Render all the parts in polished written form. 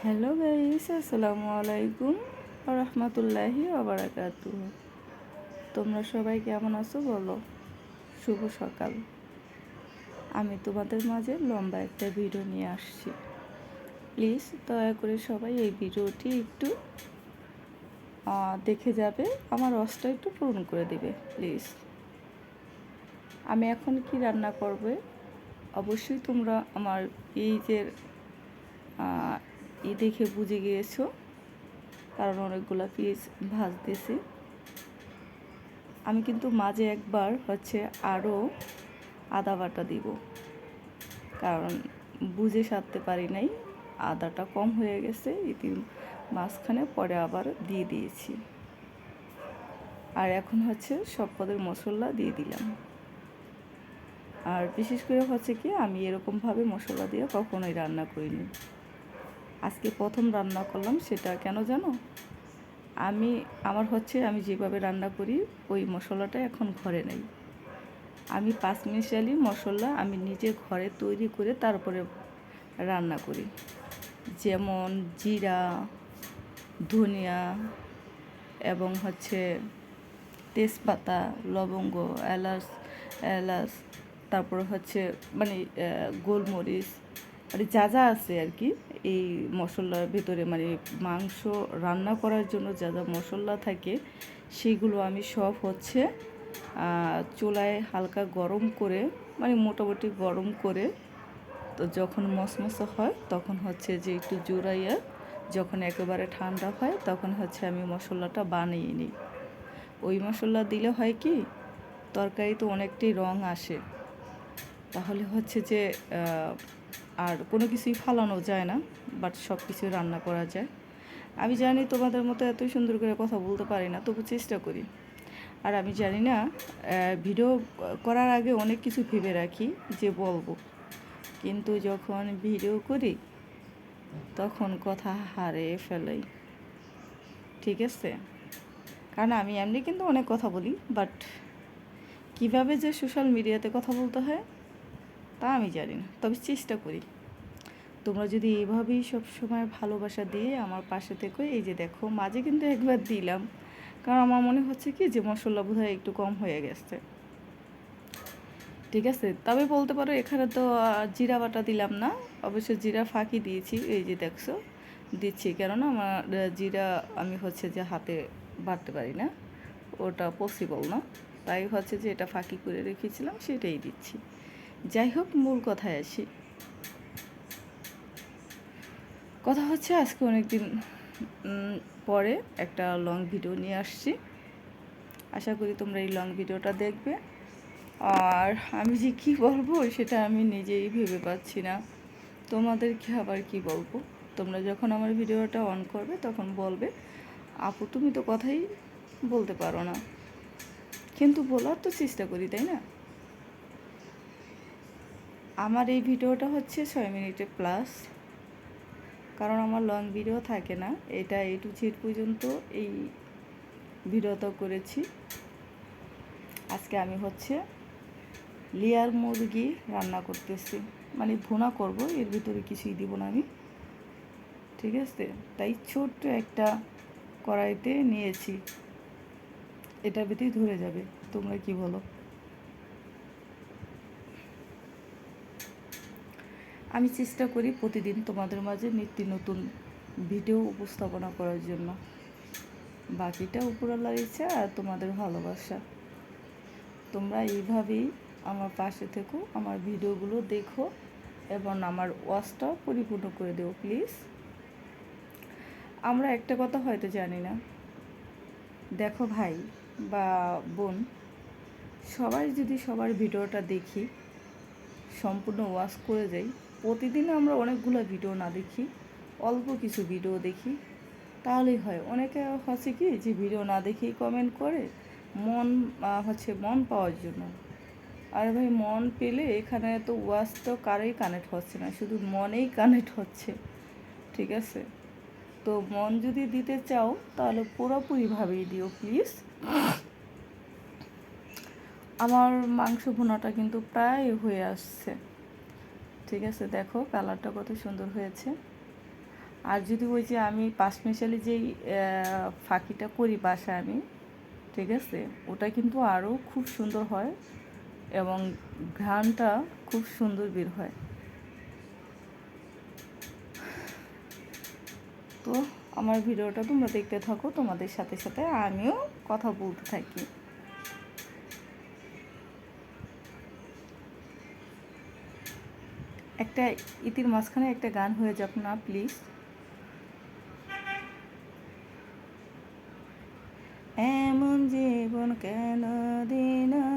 Hello guys, আসসালামু আলাইকুম রহমতুল্লাহি ওবারাকাতুহু। তোমরা সবাই কেমন আছো বলো? শুভ সকাল। আমি তোমাদের মাঝে লম্বা একটা ভিডিও নিয়ে আসছি। প্লিজ দয়া করে সবাই এই ভিডিওটি একটু দেখে যাবে, আমার রসটা একটু পূরণ করে দেবে প্লিজ। আমি এখন কি রান্না করবে অবশ্যই তোমরা আমার পেজের দেখে বুঝে গিয়েছো, কারণ অনেকগুলো পিস ভাজতেছি। আমি কিন্তু মাঝে একবার আরও আদা বাটা দিব, কারণ বুঝে সারতে পারি নাই, আদাটা কম হয়ে গেছে মাঝখানে, পরে আবার দিয়ে দিয়েছি। আর এখন সব পদের মশলা দিয়ে দিলাম। আর বিশেষ করে কি আমি এরকমভাবে মশলা দিয়ে কখনোই রান্না করিনি, আজকে প্রথম রান্না করলাম। সেটা কেন জানো? আমি যেভাবে রান্না করি ওই মশলাটা এখন ঘরে নেই। আমি পাঁচমিশালি মশলা আমি নিজে ঘরে তৈরি করে তারপরে রান্না করি, যেমন জিরা, ধনিয়া এবং তেজপাতা, লবঙ্গ, এলাচ, তারপর মানে গোলমরিচ, মানে যা যা আছে আর কি এই মশলার ভেতরে, মানে মাংস রান্না করার জন্য যা যা মশলা থাকে সেগুলো আমি সব চুলায় হালকা গরম করে, মানে মোটামুটি গরম করে, তো যখন মশমশা হয় তখন যে একটু জোড়াইয়া, যখন একেবারে ঠান্ডা হয় তখন আমি মশলাটা বানিয়ে নিই। ওই মশলা দিলে হয় কি, তরকারিতে অনেকটাই রং আসে, তাহলে যে আর কোনো কিছুই ফালানো যায় না, বাট সব কিছু রান্না করা যায়। আমি জানি তোমাদের মতো এত সুন্দর করে কথা বলতে পারি না, তবু চেষ্টা করি। আর আমি জানি না, ভিডিও করার আগে অনেক কিছু ভেবে রাখি যে বলবো, কিন্তু যখন ভিডিও করি তখন কথা হারিয়ে ফেলাই। ঠিক আছে, কারণ আমি এমনি কিন্তু অনেক কথা বলি, বাট কিভাবে যে সোশ্যাল মিডিয়াতে কথা বলতে হয় তা আমি জানি না, তবে চেষ্টা করি। তোমরা যদি এইভাবেই সবসময় ভালোবাসা দিয়ে আমার পাশে থেকো। এই যে দেখো, মাঝে কিন্তু একবার দিলাম, কারণ আমার মনে কি যে মশলা বোধহয় একটু কম হয়ে গেছে। ঠিক আছে, তবে বলতে পারো এখানে তো জিরা বাটা দিলাম না, অবশ্য জিরা ফাঁকি দিয়েছি। এই যে দেখছো দিচ্ছি, কেননা আমার জিরা আমি যে হাতে বাটতে পারি না, ওটা পসিবল না, তাই যে এটা ফাঁকি করে রেখেছিলাম সেটাই দিচ্ছি। যাই হোক, মূল কথায় আসি। কথা আজকে অনেকদিন পরে একটা লং ভিডিও নিয়ে আসছি, আশা করি তোমরা এই লং ভিডিওটা দেখবে। আর আমি যে কী বলবো সেটা আমি নিজেই ভেবে পাচ্ছি না, তোমাদেরকে আবার কি বলবো। তোমরা যখন আমার ভিডিওটা অন করবে তখন বলবে, আপু তুমি তো কথাই বলতে পারো না, কিন্তু বলার তো চেষ্টা করি, তাই না? আমার এই ভিডিওটা 6 মিনিটে প্লাস, কারণ আমার লং ভিডিও থাকে না। এটা A to Z পর্যন্ত এই ভিডিওটা করেছি। আজকে আমি লেয়ার মুরগি রান্না করতেছি, মানে ভুনা করব, এর ভিতরে কিছুই দিব না আমি। ঠিক আছে, তাই ছোট্ট একটা কড়াইতে নিয়েছি, এটার ভিতরেই ধরে যাবে। তোমরা কি বলো? আমি চেষ্টা করি প্রতিদিন তোমাদের মাঝে নিত্য নতুন ভিডিও উপস্থাপনা করার জন্য। বাকিটা উপরওয়ালার ইচ্ছা আর তোমাদের ভালোবাসা। তোমরা এইভাবেই আমার পাশে থেকো, আমার ভিডিওগুলো দেখো এবং আমার ওয়াচটা পরিপূর্ণ করে দেও প্লিজ। আমরা একটা কথা হয়তো জানি না, দেখো ভাই বা বোন, সবাই যদি সবার ভিডিওটা দেখি, সম্পূর্ণ ওয়াচ করে যাই, প্রতিদিন আমরা অনেকগুলো ভিডিও না দেখি, অল্প কিছু ভিডিও দেখি, তাহলেই হয়। অনেকে কি যে ভিডিও না দেখেই কমেন্ট করে মন মন পাওয়ার জন্য। আর ভাই, মন পেলে এখানে তো ওয়াচ তো কারোই কানেক্ট হচ্ছে না, শুধু মনেই কানেক্ট হচ্ছে। ঠিক আছে, তো মন যদি দিতে চাও তাহলে পুরোপুরিভাবেই দিও প্লিজ। আমার মাংস ভুনাটা কিন্তু প্রায় হয়ে আসছে। ঠিক আছে, দেখো কালারটা কত সুন্দর হয়েছে। আর যদি ওই যে আমি পাঁচমিশালি যেই ফাঁকিটা করি বাসায় আমি, ঠিক আছে, ওটা কিন্তু আরও খুব সুন্দর হয় এবং ঘ্রাণটা খুব সুন্দর বের হয়। তো আমার ভিডিওটা তোমরা দেখতে থাকো, তোমাদের সাথে সাথে আমিও কথা বলতে থাকি। একটা ইতির মাঝখানে একটা গান হয়ে যাক না প্লিজ। এমন জীবন কেন দিলা,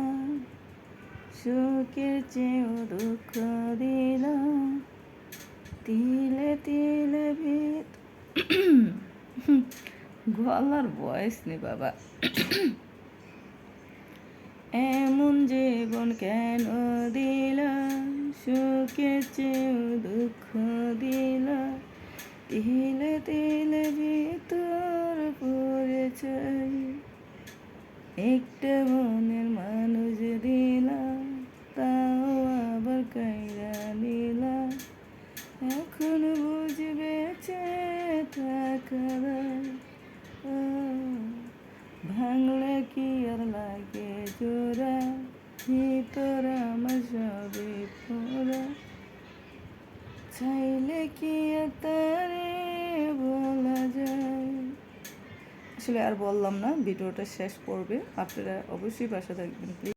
সুখের চেয়েও দুঃখ দিলা, তিলে তিলে ভিত গলার ভয়েস নেই বাবা। এমন জীবন কেন দিলা, সুখের চেয়েও দুঃখ দিলা, তিলে তিলে ভিতর পড়ে চাই, একটা মনের মানুষ দিলা, তাও আবার কাইরা নিলা, এখন বুঝবে থাকার ভাঙলে কি আর লাগে জোড়া, ভিতর আমার সবে পোড়া, চাইলে কি আর তারে বলা যায়। আসলে আর বললাম না, ভিডিওটা শেষ করবে, আপনারা অবশ্যই পাশে থাকবেন প্লিজ।